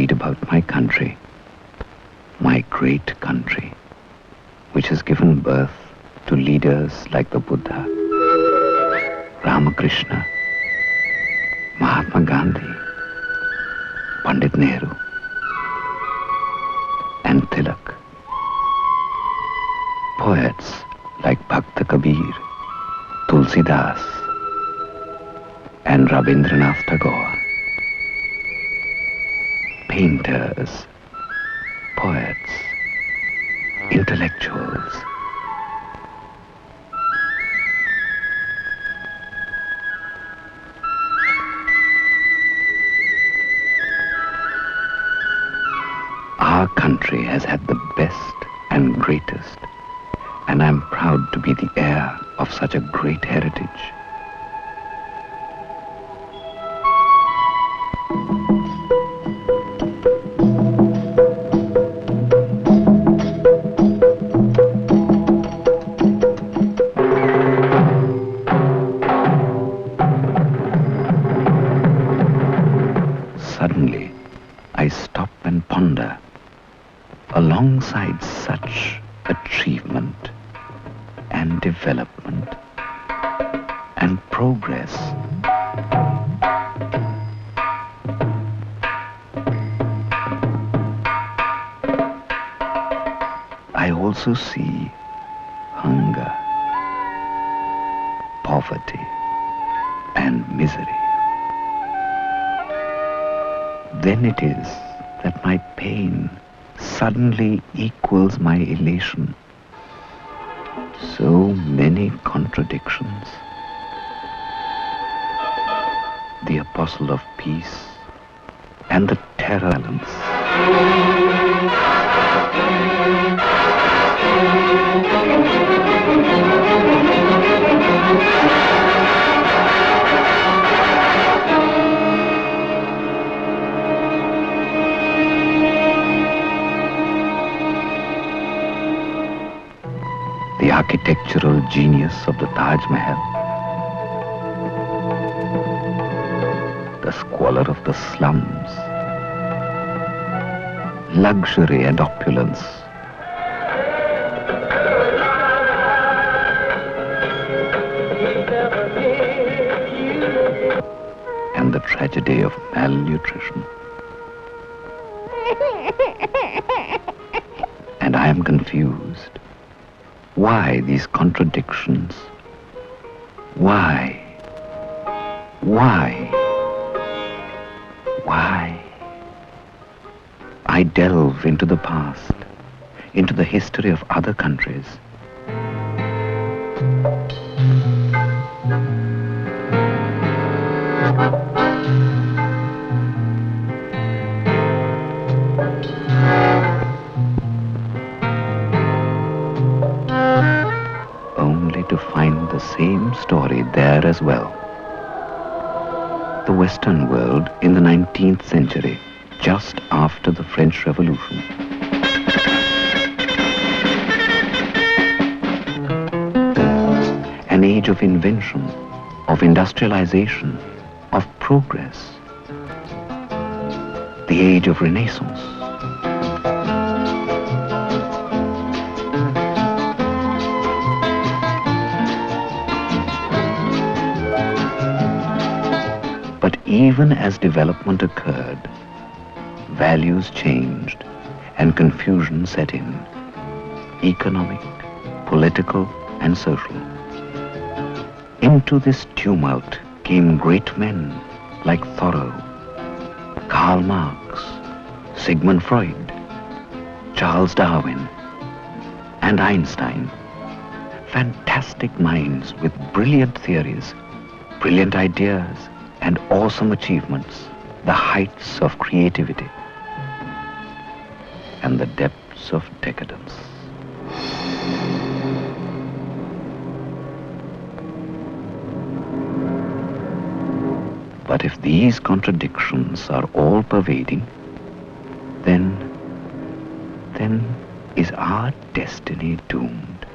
read about my country, my great country, which has given birth to leaders like the Buddha, Ramakrishna, Mahatma Gandhi, Pandit Nehru, and Tilak. Poets like Bhakta Kabir, Tulsidas, and Rabindranath Tagore. Painters, poets, intellectuals. Our country has had the best and greatest, and I'm proud to be the heir of such a great heritage. Suddenly, I stop and ponder. Alongside such achievement and development and progress, I also see hunger, poverty, and misery. Then it is that my pain suddenly equals my elation. So many contradictions. The apostle of peace and the terror balance. The architectural genius of the Taj Mahal, the squalor of the slums, luxury and opulence, and the tragedy of malnutrition. And I am confused. Why these contradictions? Why? Why? Why? I delve into the past, into the history of other countries. Only to find the same story there as well. The Western world in the 19th century, just after the French Revolution. An age of invention, of industrialization, of progress. The age of Renaissance. But even as development occurred, values changed and confusion set in. Economic, political, and social. Into this tumult came great men like Thoreau, Karl Marx, Sigmund Freud, Charles Darwin, and Einstein. Fantastic minds with brilliant theories, brilliant ideas, and awesome achievements, the heights of creativity and the depths of decadence. But if these contradictions are all pervading, then is our destiny doomed?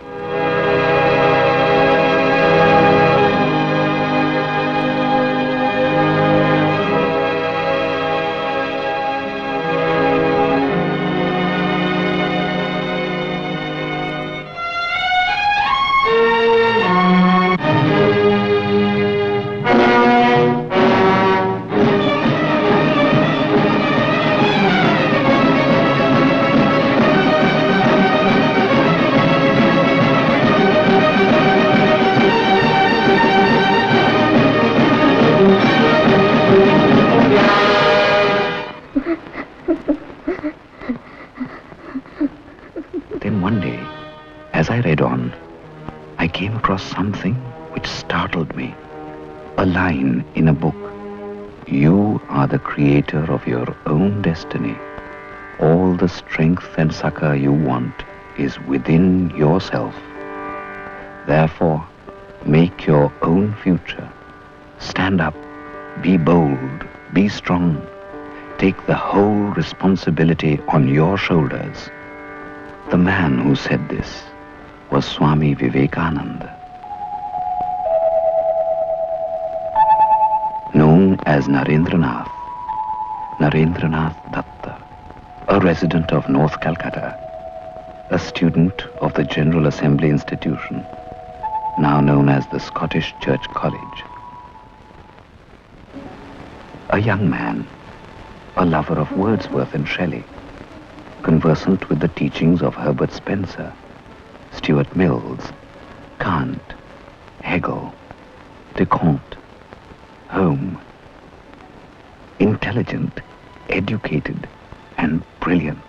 was something which startled me. A line in a book. You are the creator of your own destiny. All the strength and succor you want is within yourself. Therefore, make your own future. Stand up, be bold, be strong. Take the whole responsibility on your shoulders. The man who said this was Swami Vivekananda. Known as Narendranath Datta, a resident of North Calcutta, a student of the General Assembly Institution, now known as the Scottish Church College. A young man, a lover of Wordsworth and Shelley, conversant with the teachings of Herbert Spencer, Stuart Mills, Kant, Hegel, Descartes, Home. Intelligent, educated, and brilliant.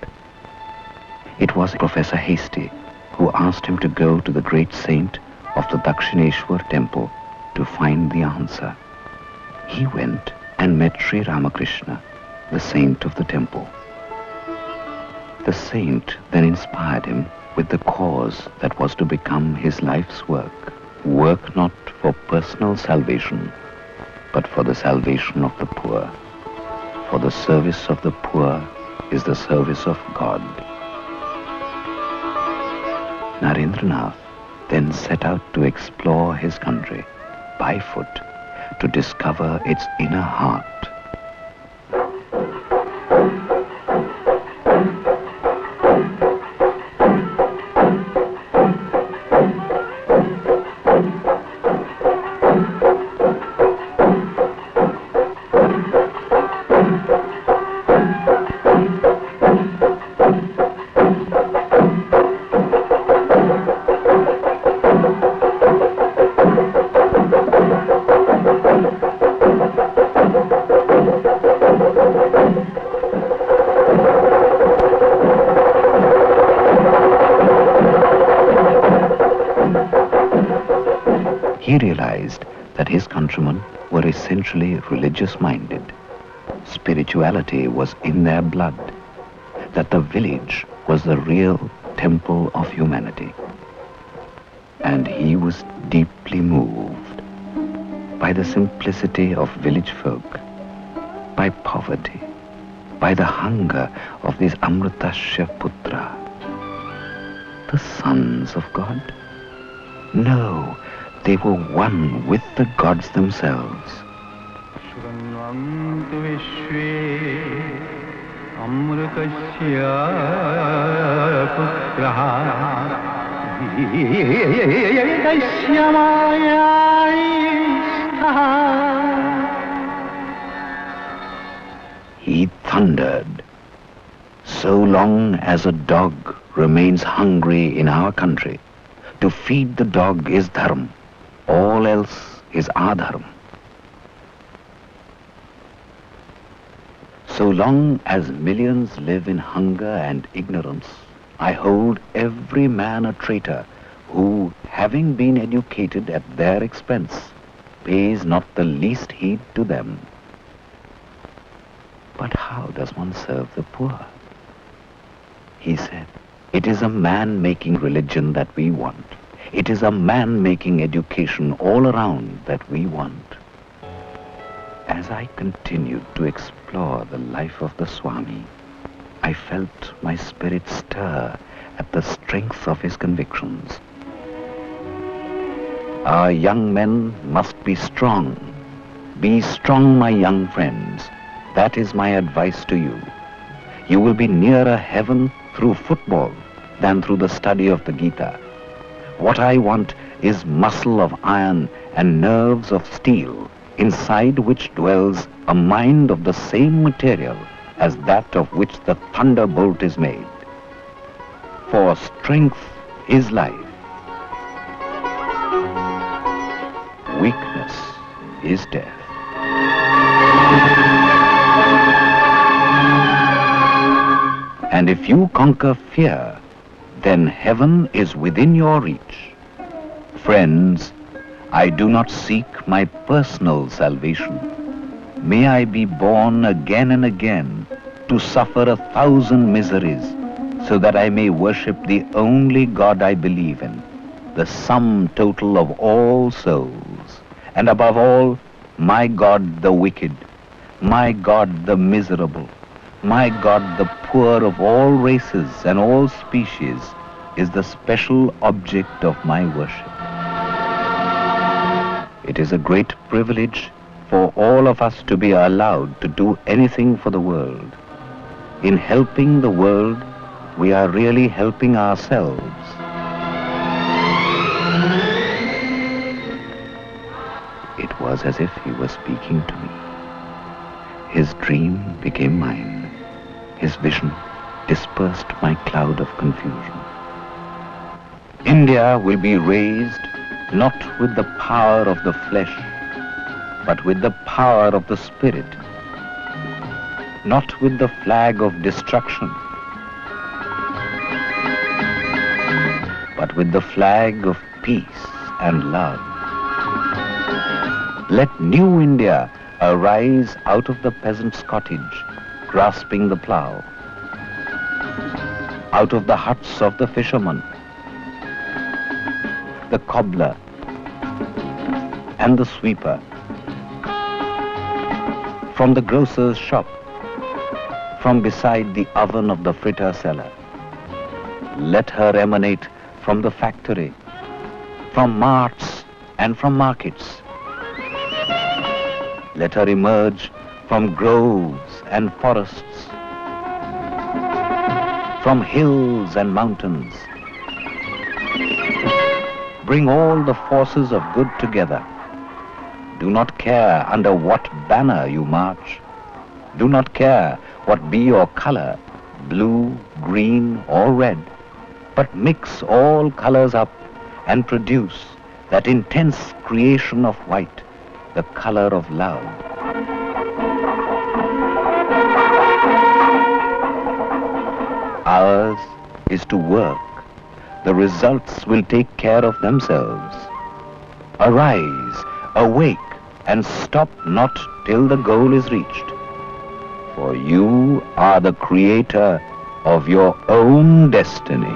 It was Professor Hastie who asked him to go to the great saint of the Dakshineshwar temple to find the answer. He went and met Sri Ramakrishna, the saint of the temple. The saint then inspired him with the cause that was to become his life's work. Work not for personal salvation, but for the salvation of the poor. For the service of the poor is the service of God. Narendranath then set out to explore his country by foot to discover its inner heart. He realized that his countrymen were essentially religious-minded. Spirituality was in their blood, that the village was the real temple of humanity. And he was deeply moved by the simplicity of village folk, by poverty, by the hunger of these Amritasya Putra, the sons of God. No, they were one with the gods themselves. He thundered, so long as a dog remains hungry in our country, to feed the dog is dharma. All else is adharma. So long as millions live in hunger and ignorance, I hold every man a traitor who, having been educated at their expense, pays not the least heed to them. But how does one serve the poor? He said, it is a man-making religion that we want. It is a man-making education all around that we want. As I continued to explore the life of the Swami, I felt my spirit stir at the strength of his convictions. Our young men must be strong. Be strong, my young friends. That is my advice to you. You will be nearer heaven through football than through the study of the Gita. What I want is muscle of iron and nerves of steel, inside which dwells a mind of the same material as that of which the thunderbolt is made. For strength is life. Weakness is death. And if you conquer fear, then heaven is within your reach. Friends, I do not seek my personal salvation. May I be born again and again to suffer 1,000 miseries so that I may worship the only God I believe in, the sum total of all souls, and above all, my God the wicked, my God the miserable, my God the poor of all races and all species is the special object of my worship. It is a great privilege for all of us to be allowed to do anything for the world. In helping the world, we are really helping ourselves. It was as if he was speaking to me. His dream became mine. His vision dispersed my cloud of confusion. India will be raised not with the power of the flesh, but with the power of the spirit. Not with the flag of destruction, but with the flag of peace and love. Let new India arise out of the peasant's cottage, grasping the plough, out of the huts of the fisherman, the cobbler, and the sweeper, from the grocer's shop, from beside the oven of the fritter seller. Let her emanate from the factory, from marts and from markets. Let her emerge from groves and forests, from hills and mountains. Bring all the forces of good together. Do not care under what banner you march. Do not care what be your color, blue, green, or red, but mix all colors up and produce that intense creation of white, the color of love. Ours is to work. The results will take care of themselves. Arise, awake, and stop not till the goal is reached. For you are the creator of your own destiny.